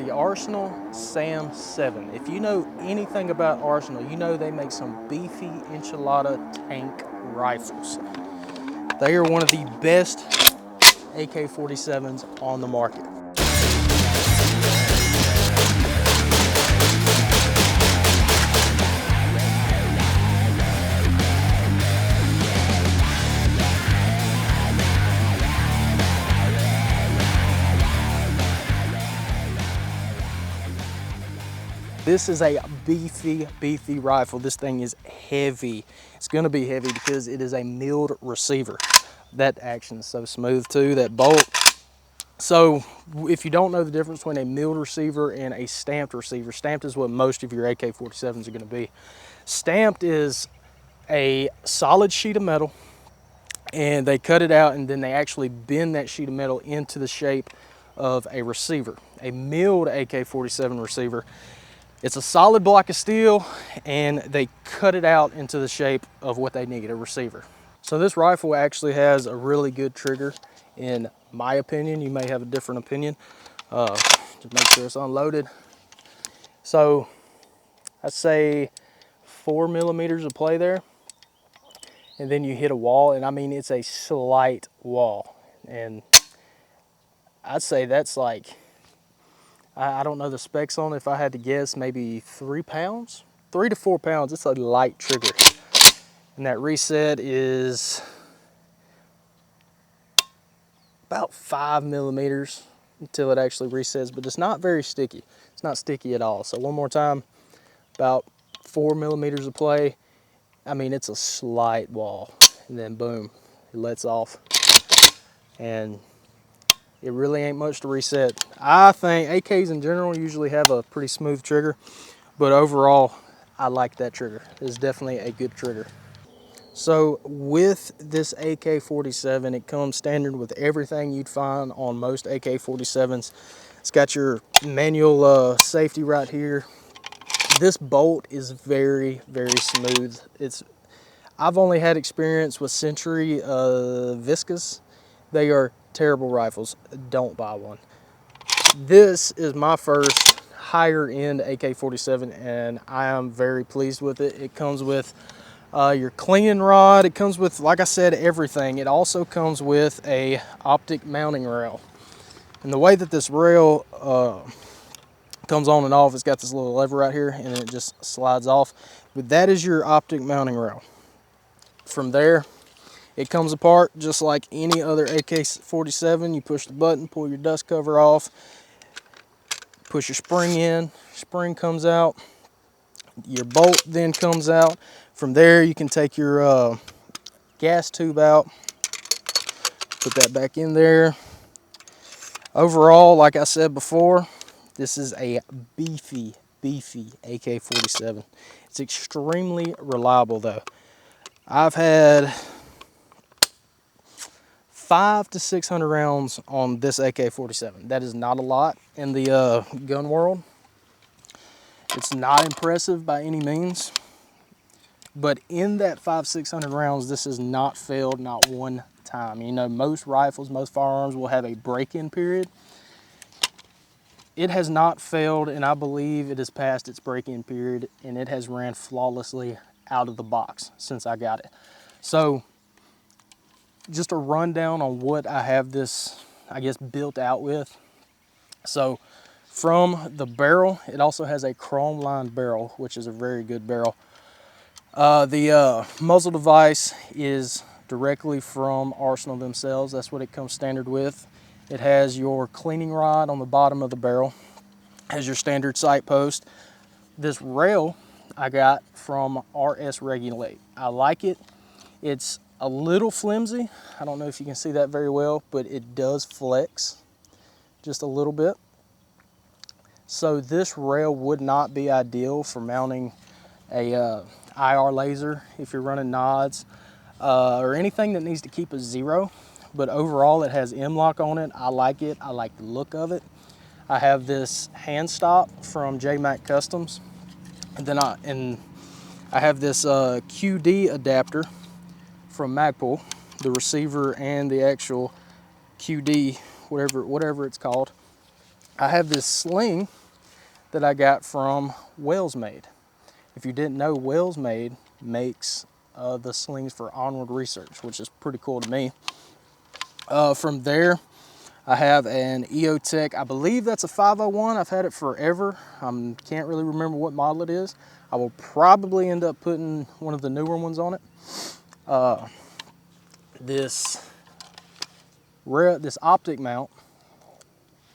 the Arsenal Sam 7. If you know anything about Arsenal, you know they make some beefy enchilada tank rifles. They are one of the best AK-47s on the market. This is a beefy rifle. This thing is heavy. It's gonna be heavy because it is a milled receiver. That action is so smooth too, that bolt. So if you don't know the difference between a milled receiver and a stamped receiver, stamped is what most of your AK-47s are gonna be. Stamped is a solid sheet of metal, and they cut it out and then they actually bend that sheet of metal into the shape of a receiver. A milled AK-47 receiver, it's a solid block of steel and they cut it out into the shape of what they need, a receiver. So this rifle actually has a really good trigger in my opinion. You may have a different opinion. Just make sure it's unloaded. So I'd say 4 millimeters of play there. And then you hit a wall, and I mean, it's a slight wall. And I'd say that's like, I don't know the specs on it. If I had to guess, maybe 3 pounds, 3 to 4 pounds. It's a light trigger. And that reset is about 5 millimeters until it actually resets, but it's not very sticky. It's not sticky at all. So one more time, about 4 millimeters of play. I mean, it's a slight wall, and then boom, it lets off. And it really ain't much to reset. I think AKs in general usually have a pretty smooth trigger, but overall, I like that trigger. It's definitely a good trigger. So with this AK-47, it comes standard with everything you'd find on most AK-47s. It's got your manual safety right here. This bolt is very smooth. I've only had experience with Century Viscas. They are terrible rifles. Don't buy one. This is my first higher end AK-47 and I am very pleased with it. It comes with your cleaning rod. It comes with, like I said, everything. It also comes with a optic mounting rail. And the way that this rail comes on and off, it's got this little lever right here and it just slides off. But that is your optic mounting rail. From there, it comes apart just like any other AK-47. You push the button, pull your dust cover off, push your spring in, spring comes out, your bolt then comes out. From there, you can take your gas tube out, put that back in there. Overall, like I said before, this is a beefy AK-47. It's extremely reliable though. I've had 500 to 600 rounds on this AK-47. That is not a lot in the gun world. It's not impressive by any means, but in that 500-600 rounds, this has not failed not one time. You know, most rifles, most firearms will have a break-in period. It has not failed, and I believe it has passed its break-in period, and it has ran flawlessly out of the box since I got it. So just a rundown on what I have this, I guess, built out with. So from the barrel, it also has a chrome lined barrel, which is a very good barrel. The muzzle device is directly from Arsenal themselves. That's what it comes standard with. It has your cleaning rod on the bottom of the barrel, has your standard sight post. This rail I got from RS Regulate. I like it. It's a little flimsy. I don't know if you can see that very well, but it does flex just a little bit. So this rail would not be ideal for mounting a IR laser if you're running nods or anything that needs to keep a 0. But overall, it has M-lock on it. I like it. I like the look of it. I have this hand stop from J-Mac Customs. And then I have this QD adapter from Magpul, the receiver and the actual QD, whatever it's called. I have this sling that I got from Wells Made. If you didn't know, Wells Made makes the slings for Onward Research, which is pretty cool to me. From there, I have an EOTech. I believe that's a 501. I've had it forever. Can't really remember what model it is. I will probably end up putting one of the newer ones on it. This optic mount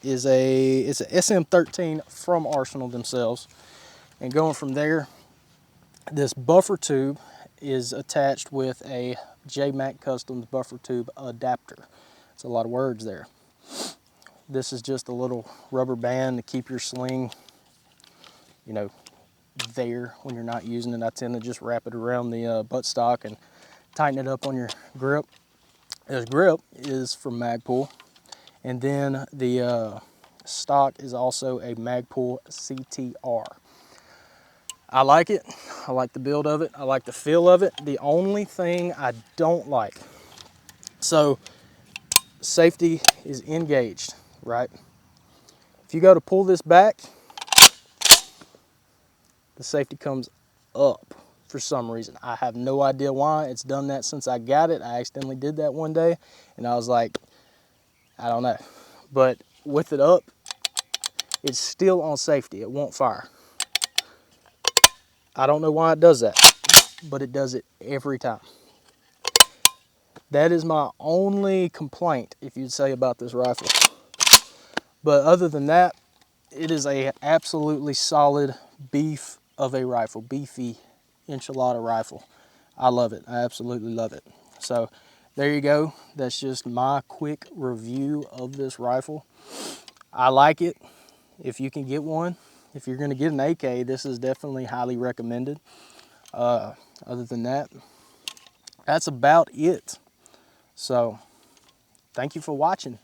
is it's a SM13 from Arsenal themselves. And going from there, this buffer tube is attached with a JMac Customs buffer tube adapter. It's a lot of words there. This is just a little rubber band to keep your sling, you know, there when you're not using it. I tend to just wrap it around the buttstock and tighten it up on your grip. This grip is from Magpul, and then the stock is also a Magpul CTR. I like it. I like the build of it. I like the feel of it. The only thing I don't like, so safety is engaged, right? If you go to pull this back, the safety comes up for some reason. I have no idea why. It's done that since I got it. I accidentally did that one day, and I was like, I don't know. But with it up, it's still on safety. It won't fire. I don't know why it does that, but it does it every time. That is my only complaint, if you'd say, about this rifle. But other than that, it is a absolutely solid beef of a rifle, beefy enchilada rifle. I love it. I absolutely love it. So there you go. That's just my quick review of this rifle. I like it. If you can get one, if you're going to get an AK, this is definitely highly recommended. Other than that, that's about it. So thank you for watching.